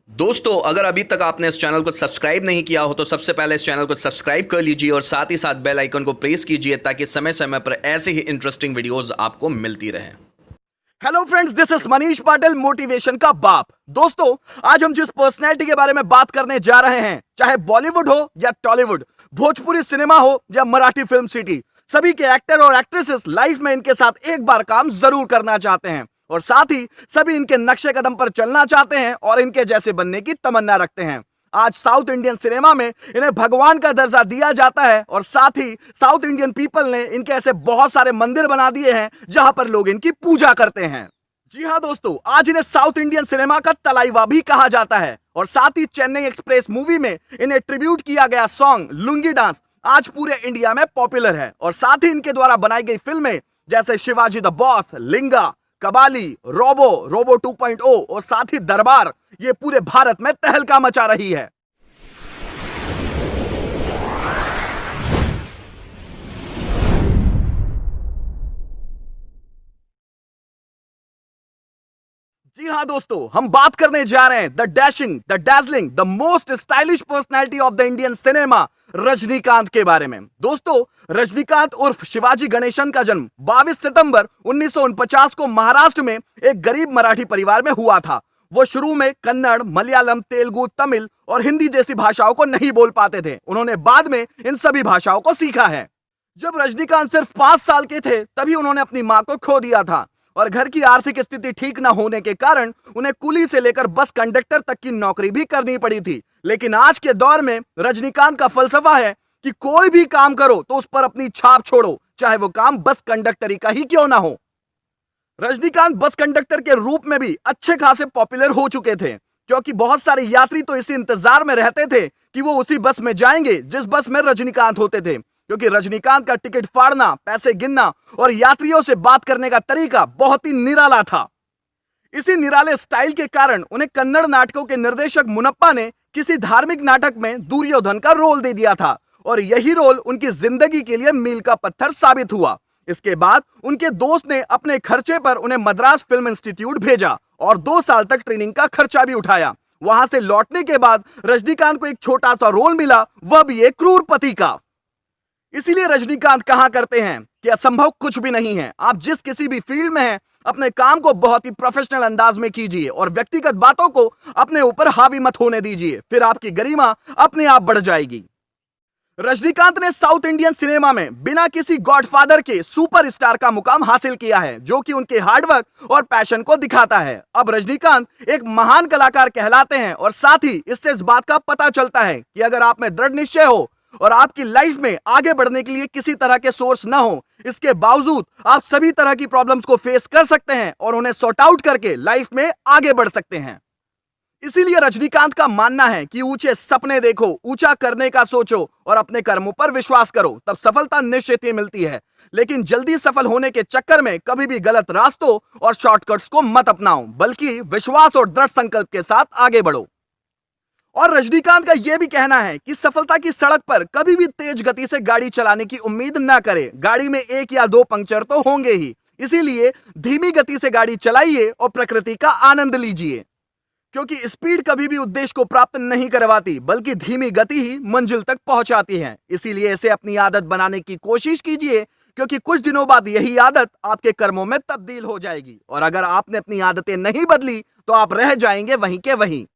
दोस्तों, अगर अभी तक आपने इस चैनल को सब्सक्राइब नहीं किया हो तो सबसे पहले इस चैनल को सब्सक्राइब कर लीजिए और साथ ही साथ बेल आइकन को प्रेस कीजिए ताकि समय समय पर ऐसे ही इंटरेस्टिंग वीडियोस आपको मिलती रहें। Hello friends, this is Manish Patil, motivation का बाप। दोस्तों, आज हम जिस पर्सनैलिटी के बारे में बात करने जा रहे हैं, चाहे बॉलीवुड हो या टॉलीवुड, भोजपुरी सिनेमा हो या मराठी फिल्म सिटी, सभी के एक्टर और एक्ट्रेसेस लाइफ में इनके साथ एक बार काम जरूर करना चाहते हैं और साथ ही सभी इनके नक्शे कदम पर चलना चाहते हैं और इनके जैसे बनने की तमन्ना रखते हैं। आज साउथ इंडियन सिनेमा में इन्हें भगवान का दर्जा दिया जाता है और साथ ही साउथ इंडियन पीपल ने इनके ऐसे बहुत सारे मंदिर बना दिए हैं जहां पर लोग इनकी पूजा करते हैं। जी हां दोस्तों, आज इन्हें साउथ इंडियन सिनेमा का तलाइवा भी कहा जाता है और साथ ही चेन्नई एक्सप्रेस मूवी में इन्हें ट्रिब्यूट किया गया सॉन्ग लुंगी डांस आज पूरे इंडिया में पॉपुलर है और साथ ही इनके द्वारा बनाई गई फिल्में जैसे Sivaji the boss, Lingaa, Kabali, robo 2.0 और साथ ही दरबार ये पूरे भारत में तहलका मचा रही है। जी हां दोस्तों, हम बात करने जा रहे हैं the dashing, the dazzling, the most stylish personality of the Indian cinema, Rajinikanth के बारे में। दोस्तों, रजनीकांत उर्फ शिवाजी गणेशन का जन्म 22 सितंबर 1949 को महाराष्ट्र में एक गरीब मराठी परिवार में हुआ था। वो शुरू में कन्नड़, मलयालम, तेलुगु, तमिल और हिंदी जैसी भाषाओं को नहीं बोल पाते थे। उन्होंने बाद में इन सभी भाषाओं को सीखा है। जब रजनीकांत सिर्फ 5 साल के थे तभी उन्होंने अपनी मां को खो दिया था और घर की आर्थिक स्थिति ठीक न होने के कारण उन्हें कुली से लेकर बस कंडक्टर तक की नौकरी भी करनी पड़ी थी। लेकिन आज के दौर में रजनीकांत का फलसफा है कि कोई भी काम करो तो उस पर अपनी छाप छोड़ो, चाहे वो काम बस कंडक्टरी का ही क्यों ना हो। रजनीकांत बस कंडक्टर के रूप में भी अच्छे खासे पॉपुलर हो चुके थे क्योंकि बहुत सारे यात्री तो इसी इंतजार में रहते थे कि वो उसी बस में जाएंगे जिस बस में रजनीकांत होते थे, क्योंकि रजनीकांत का टिकट फाड़ना, पैसे गिनना और यात्रियों से बात करने का तरीका बहुत ही निराला था। इसी निराले स्टाइल के कारण उन्हें कन्नड़ नाटकों के निर्देशक मुनप्पा ने किसी धार्मिक नाटक में दुर्योधन का रोल दे दिया था और यही रोल उनकी जिंदगी के लिए मील का पत्थर साबित हुआ। इसके बाद उनके दोस्त ने अपने खर्चे पर उन्हें मद्रास फिल्म इंस्टीट्यूट भेजा और 2 साल तक ट्रेनिंग का खर्चा भी उठाया। वहां से लौटने के बाद रजनीकांत को एक छोटा सा रोल मिला, वह भी एक क्रूर पति का। इसीलिए रजनीकांत कहा करते हैं कि असंभव कुछ भी नहीं है। आप जिस किसी भी फील्ड में हैं, अपने काम को बहुत ही प्रोफेशनल अंदाज में कीजिए और व्यक्तिगत बातों को अपने ऊपर हावी मत होने दीजिए, फिर आपकी गरिमा अपने आप बढ़ जाएगी। रजनीकांत ने साउथ इंडियन सिनेमा में बिना किसी गॉडफादर के सुपरस्टार का मुकाम हासिल किया है, जो कि उनके हार्डवर्क और पैशन को दिखाता है। अब रजनीकांत एक महान कलाकार कहलाते हैं और साथ ही इससे इस बात का पता चलता है कि अगर आप में दृढ़ निश्चय हो और आपकी लाइफ में आगे बढ़ने के लिए किसी तरह के सोर्स ना हो, इसके बावजूद आप सभी तरह की प्रॉब्लम्स को फेस कर सकते हैं और उन्हें सॉर्ट आउट करके लाइफ में आगे बढ़ सकते हैं। इसीलिए रजनीकांत का मानना है कि ऊंचे सपने देखो, ऊंचा करने का सोचो और अपने कर्मों पर विश्वास करो, तब सफलता निश्चित ही मिलती है। लेकिन जल्दी सफल होने के चक्कर में कभी भी गलत रास्तों और शॉर्टकट्स को मत अपनाओ, बल्कि विश्वास और दृढ़ संकल्प के साथ आगे बढ़ो। और रजनीकांत का यह भी कहना है कि सफलता की सड़क पर कभी भी तेज गति से गाड़ी चलाने की उम्मीद न करें। गाड़ी में 1 या 2 पंक्चर तो होंगे ही, इसीलिए धीमी गति से गाड़ी चलाइए और प्रकृति का आनंद लीजिए, क्योंकि स्पीड कभी भी उद्देश्य को प्राप्त नहीं करवाती, बल्कि धीमी गति ही मंजिल तक पहुंचाती है। इसीलिए इसे अपनी आदत बनाने की कोशिश कीजिए, क्योंकि कुछ दिनों बाद यही आदत आपके कर्मों में तब्दील हो जाएगी और अगर आपने अपनी आदतें नहीं बदली तो आप रह जाएंगे वहीं के वहीं।